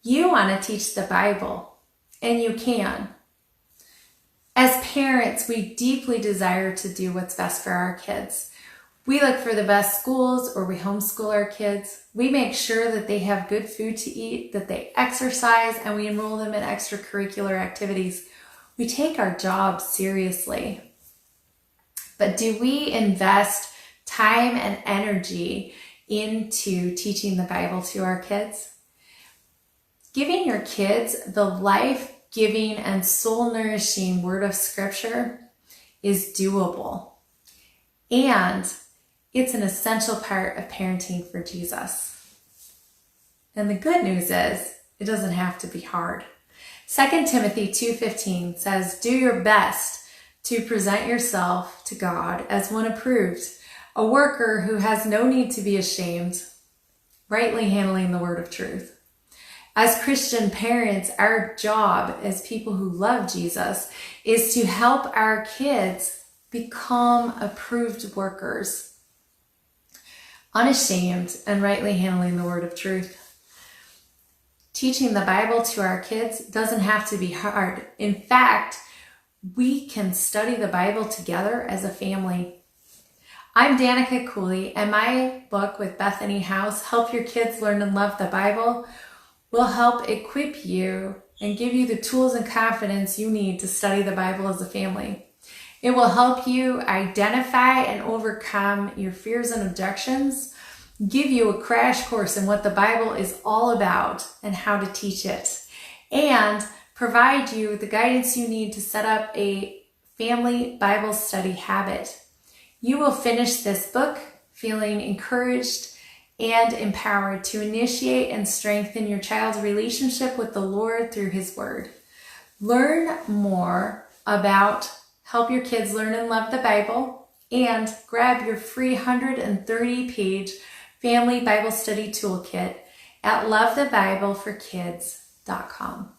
You want to teach the Bible, and you can. As parents, we deeply desire to do what's best for our kids. We look for the best schools, or we homeschool our kids. We make sure that they have good food to eat, that they exercise, and we enroll them in extracurricular activities. We take our job seriously. But do we invest time and energy into teaching the Bible to our kids? Giving your kids the life-giving and soul-nourishing word of Scripture is doable. And it's an essential part of parenting for Jesus. And the good news is, it doesn't have to be hard. 2 Timothy 2:15 says, "Do your best to present yourself to God as one approved, a worker who has no need to be ashamed, rightly handling the word of truth." As Christian parents, our job as people who love Jesus is to help our kids become approved workers, unashamed and rightly handling the word of truth. Teaching the Bible to our kids doesn't have to be hard. In fact, we can study the Bible together as a family. I'm Danica Cooley, and my book with Bethany House, Help Your Kids Learn and Love the Bible, will help equip you and give you the tools and confidence you need to study the Bible as a family. It will help you identify and overcome your fears and objections, give you a crash course in what the Bible is all about and how to teach it, and provide you the guidance you need to set up a family Bible study habit. You will finish this book feeling encouraged and empowered to initiate and strengthen your child's relationship with the Lord through His Word. Learn more about Help Your Kids Learn and Love the Bible, and grab your free 130-page Family Bible Study Toolkit at lovethebibleforkids.com.